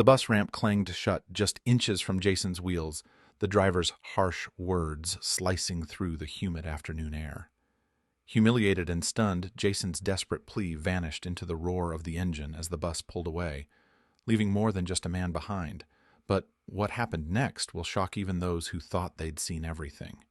The bus ramp clanged shut just inches from Jason's wheels, the driver's harsh words slicing through the humid afternoon air. Humiliated and stunned, Jason's desperate plea vanished into the roar of the engine as the bus pulled away, leaving more than just a man behind. But what happened next will shock even those who thought they'd seen everything.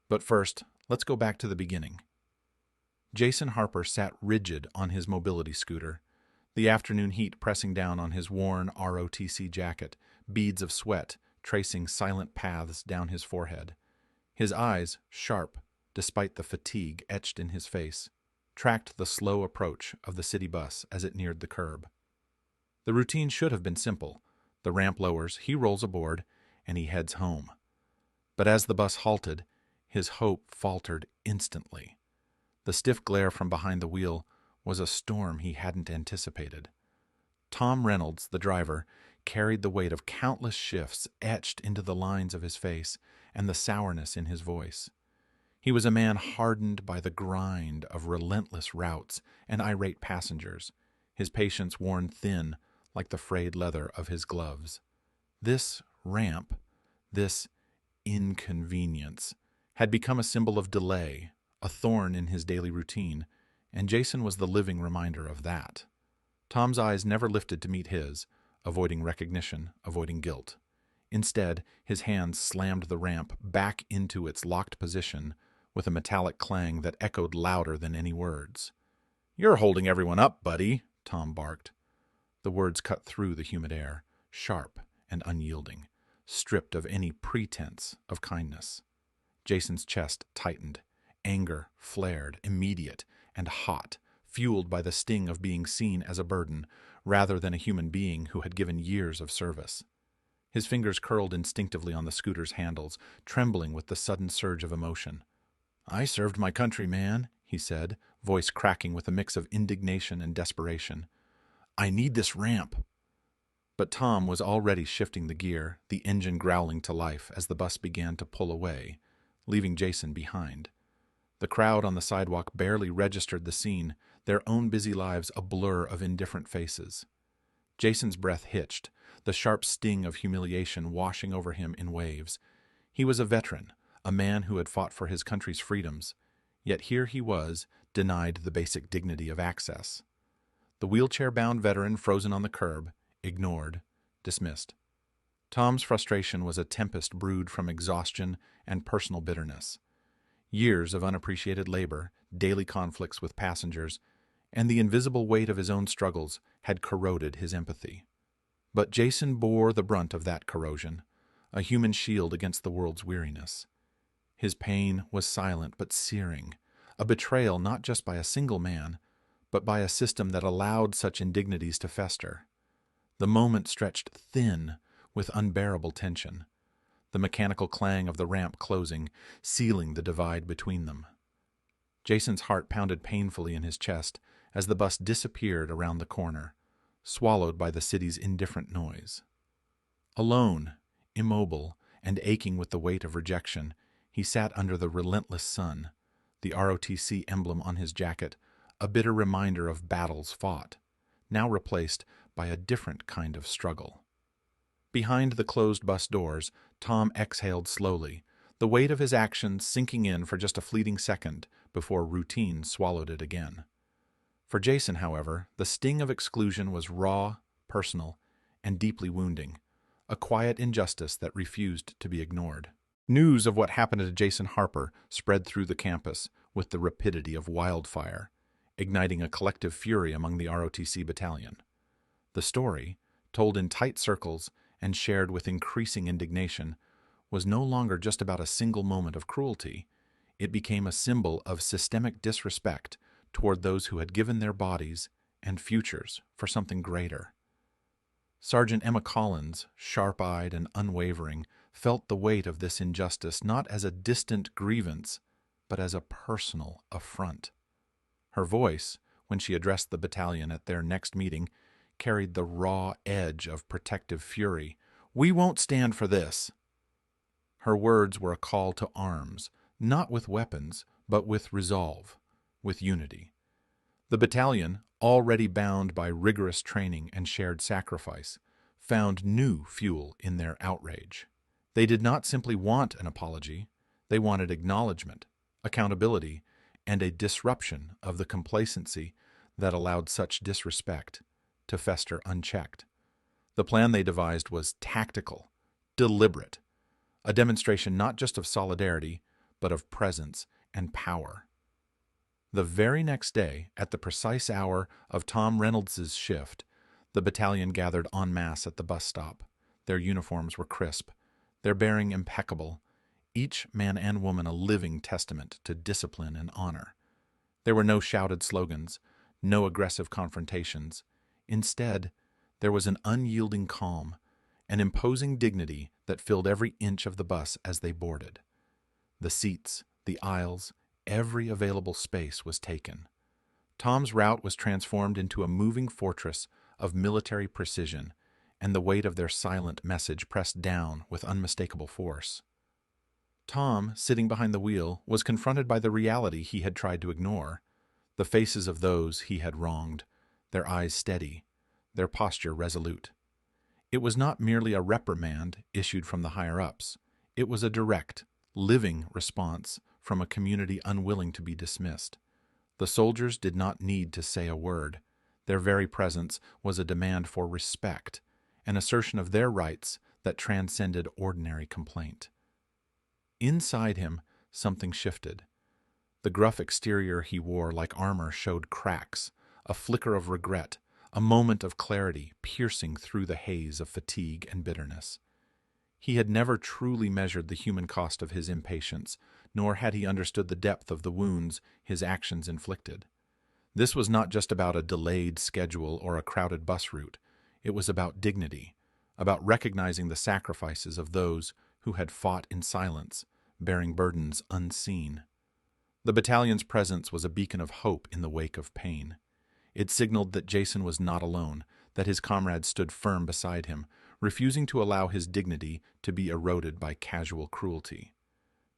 But first, let's go back to the beginning. Jason Harper sat rigid on his mobility scooter, the afternoon heat pressing down on his worn ROTC jacket, beads of sweat tracing silent paths down his forehead. His eyes, sharp despite the fatigue etched in his face, tracked the slow approach of the city bus as it neared the curb. The routine should have been simple. The ramp lowers, he rolls aboard, and he heads home. But as the bus halted, his hope faltered instantly. The stiff glare from behind the wheel was a storm he hadn't anticipated. Tom Reynolds, the driver, carried the weight of countless shifts etched into the lines of his face and the sourness in his voice. He was a man hardened by the grind of relentless routes and irate passengers, his patience worn thin like the frayed leather of his gloves. This ramp, this inconvenience, had become a symbol of delay, a thorn in his daily routine, and Jason was the living reminder of that. Tom's eyes never lifted to meet his, avoiding recognition, avoiding guilt. Instead, his hands slammed the ramp back into its locked position with a metallic clang that echoed louder than any words. "You're holding everyone up, buddy," Tom barked. The words cut through the humid air, sharp and unyielding, stripped of any pretense of kindness. Jason's chest tightened. Anger flared, immediate and hot, fueled by the sting of being seen as a burden rather than a human being who had given years of service. His fingers curled instinctively on the scooter's handles, trembling with the sudden surge of emotion. "I served my country, man," he said, voice cracking with a mix of indignation and desperation. "I need this ramp." But Tom was already shifting the gear, the engine growling to life as the bus began to pull away, leaving Jason behind. The crowd on the sidewalk barely registered the scene, their own busy lives a blur of indifferent faces. Jason's breath hitched, the sharp sting of humiliation washing over him in waves. He was a veteran, a man who had fought for his country's freedoms, yet here he was, denied the basic dignity of access. The wheelchair-bound veteran frozen on the curb, ignored, dismissed. Tom's frustration was a tempest brewed from exhaustion and personal bitterness. Years of unappreciated labor, daily conflicts with passengers, and the invisible weight of his own struggles had corroded his empathy. But Jason bore the brunt of that corrosion, a human shield against the world's weariness. His pain was silent but searing, a betrayal not just by a single man, but by a system that allowed such indignities to fester. The moment stretched thin with unbearable tension, the mechanical clang of the ramp closing, sealing the divide between them. Jason's heart pounded painfully in his chest as the bus disappeared around the corner, swallowed by the city's indifferent noise. Alone, immobile, and aching with the weight of rejection, he sat under the relentless sun, the ROTC emblem on his jacket, a bitter reminder of battles fought, now replaced by a different kind of struggle. Behind the closed bus doors, Tom exhaled slowly, the weight of his actions sinking in for just a fleeting second before routine swallowed it again. For Jason, however, the sting of exclusion was raw, personal, and deeply wounding, a quiet injustice that refused to be ignored. News of what happened to Jason Harper spread through the campus with the rapidity of wildfire, igniting a collective fury among the ROTC Battalion. The story, told in tight circles and shared with increasing indignation, was no longer just about a single moment of cruelty. It became a symbol of systemic disrespect toward those who had given their bodies and futures for something greater. Sergeant Emma Collins, sharp-eyed and unwavering, felt the weight of this injustice not as a distant grievance, but as a personal affront. Her voice, when she addressed the battalion at their next meeting, carried the raw edge of protective fury. "We won't stand for this." Her words were a call to arms, not with weapons, but with resolve, with unity. The battalion, already bound by rigorous training and shared sacrifice, found new fuel in their outrage. They did not simply want an apology, they wanted acknowledgement, accountability, and a disruption of the complacency that allowed such disrespect to fester unchecked. The plan they devised was tactical, deliberate, a demonstration not just of solidarity, but of presence and power. The very next day, at the precise hour of Tom Reynolds's shift, the battalion gathered en masse at the bus stop. Their uniforms were crisp, their bearing impeccable, each man and woman a living testament to discipline and honor. There were no shouted slogans, no aggressive confrontations. Instead, there was an unyielding calm, an imposing dignity that filled every inch of the bus as they boarded. The seats, the aisles, every available space was taken. Tom's route was transformed into a moving fortress of military precision, and the weight of their silent message pressed down with unmistakable force. Tom, sitting behind the wheel, was confronted by the reality he had tried to ignore, the faces of those he had wronged, their eyes steady, their posture resolute. It was not merely a reprimand issued from the higher-ups. It was a direct, living response from a community unwilling to be dismissed. The soldiers did not need to say a word. Their very presence was a demand for respect, an assertion of their rights that transcended ordinary complaint. Inside him, something shifted. The gruff exterior he wore like armor showed cracks, a flicker of regret, a moment of clarity piercing through the haze of fatigue and bitterness. He had never truly measured the human cost of his impatience, nor had he understood the depth of the wounds his actions inflicted. This was not just about a delayed schedule or a crowded bus route. It was about dignity, about recognizing the sacrifices of those who had fought in silence, bearing burdens unseen. The battalion's presence was a beacon of hope in the wake of pain. It signaled that Jason was not alone, that his comrades stood firm beside him, refusing to allow his dignity to be eroded by casual cruelty.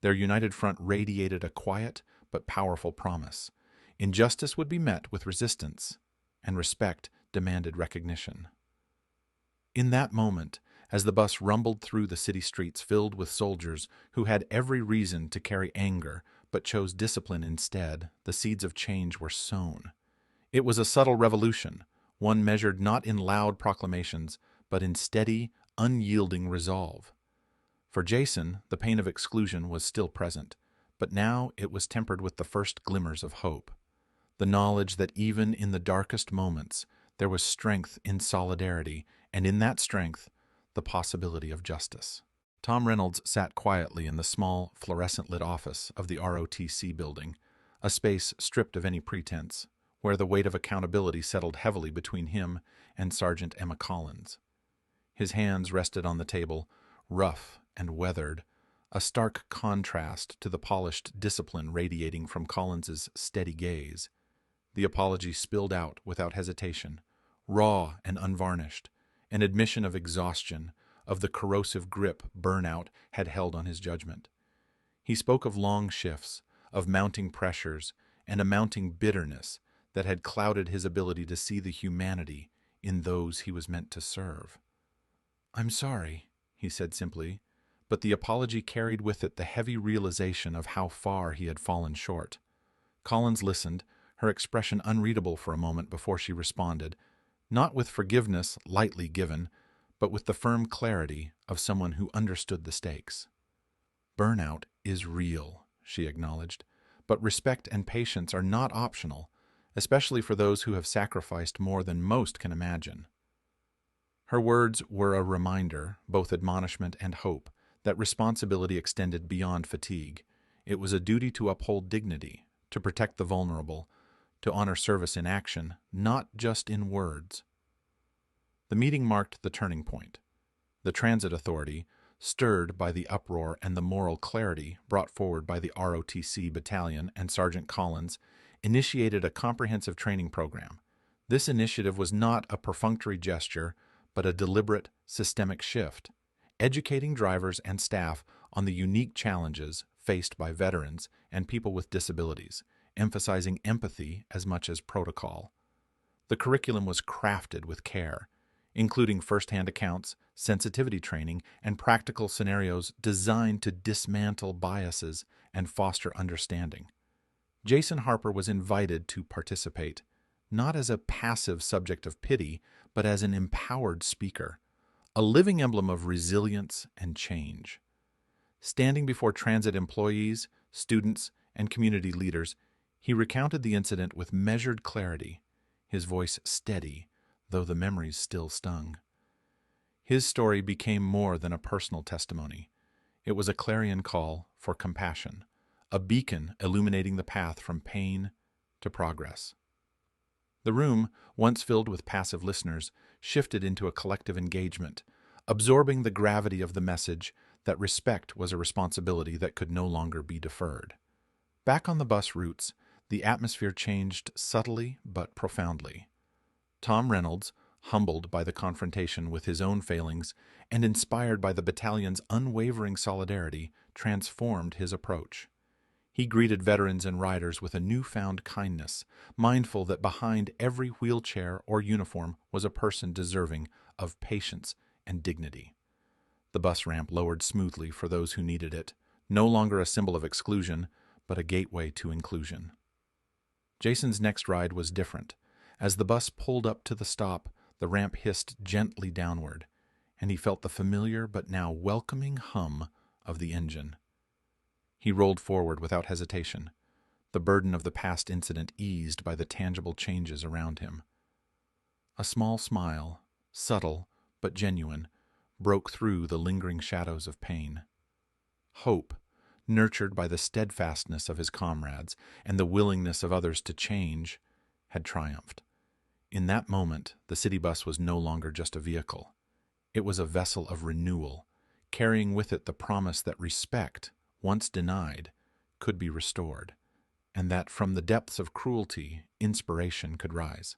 Their united front radiated a quiet but powerful promise. Injustice would be met with resistance, and respect demanded recognition. In that moment, as the bus rumbled through the city streets filled with soldiers who had every reason to carry anger but chose discipline instead, the seeds of change were sown. It was a subtle revolution, one measured not in loud proclamations, but in steady, unyielding resolve. For Jason, the pain of exclusion was still present, but now it was tempered with the first glimmers of hope. The knowledge that even in the darkest moments, there was strength in solidarity, and in that strength, the possibility of justice. Tom Reynolds sat quietly in the small, fluorescent-lit office of the ROTC building, a space stripped of any pretense, where the weight of accountability settled heavily between him and Sergeant Emma Collins. His hands rested on the table, rough and weathered, a stark contrast to the polished discipline radiating from Collins's steady gaze. The apology spilled out without hesitation, raw and unvarnished, an admission of exhaustion, of the corrosive grip burnout had held on his judgment. He spoke of long shifts, of mounting pressures, and a mounting bitterness that had clouded his ability to see the humanity in those he was meant to serve. "I'm sorry," he said simply, but the apology carried with it the heavy realization of how far he had fallen short. Collins listened, her expression unreadable for a moment before she responded, not with forgiveness lightly given, but with the firm clarity of someone who understood the stakes. "Burnout is real," she acknowledged, "but respect and patience are not optional, especially for those who have sacrificed more than most can imagine." Her words were a reminder, both admonishment and hope, that responsibility extended beyond fatigue. It was a duty to uphold dignity, to protect the vulnerable, to honor service in action, not just in words. The meeting marked the turning point. The Transit Authority, stirred by the uproar and the moral clarity brought forward by the ROTC Battalion and Sergeant Collins, initiated a comprehensive training program. This initiative was not a perfunctory gesture, but a deliberate, systemic shift, educating drivers and staff on the unique challenges faced by veterans and people with disabilities, emphasizing empathy as much as protocol. The curriculum was crafted with care. including first-hand accounts, sensitivity training, and practical scenarios designed to dismantle biases and foster understanding. Jason Harper was invited to participate, not as a passive subject of pity, but as an empowered speaker, a living emblem of resilience and change. Standing before transit employees, students, and community leaders, he recounted the incident with measured clarity, his voice steady, though the memories still stung. His story became more than a personal testimony. It was a clarion call for compassion, a beacon illuminating the path from pain to progress. The room, once filled with passive listeners, shifted into a collective engagement, absorbing the gravity of the message that respect was a responsibility that could no longer be deferred. Back on the bus routes, the atmosphere changed subtly but profoundly. Tom Reynolds, humbled by the confrontation with his own failings and inspired by the battalion's unwavering solidarity, transformed his approach. He greeted veterans and riders with a newfound kindness, mindful that behind every wheelchair or uniform was a person deserving of patience and dignity. The bus ramp lowered smoothly for those who needed it, no longer a symbol of exclusion, but a gateway to inclusion. Jason's next ride was different. As the bus pulled up to the stop, the ramp hissed gently downward, and he felt the familiar but now welcoming hum of the engine. He rolled forward without hesitation, the burden of the past incident eased by the tangible changes around him. A small smile, subtle but genuine, broke through the lingering shadows of pain. Hope, nurtured by the steadfastness of his comrades and the willingness of others to change, had triumphed. In that moment, the city bus was no longer just a vehicle. It was a vessel of renewal, carrying with it the promise that respect, once denied, could be restored, and that from the depths of cruelty, inspiration could rise.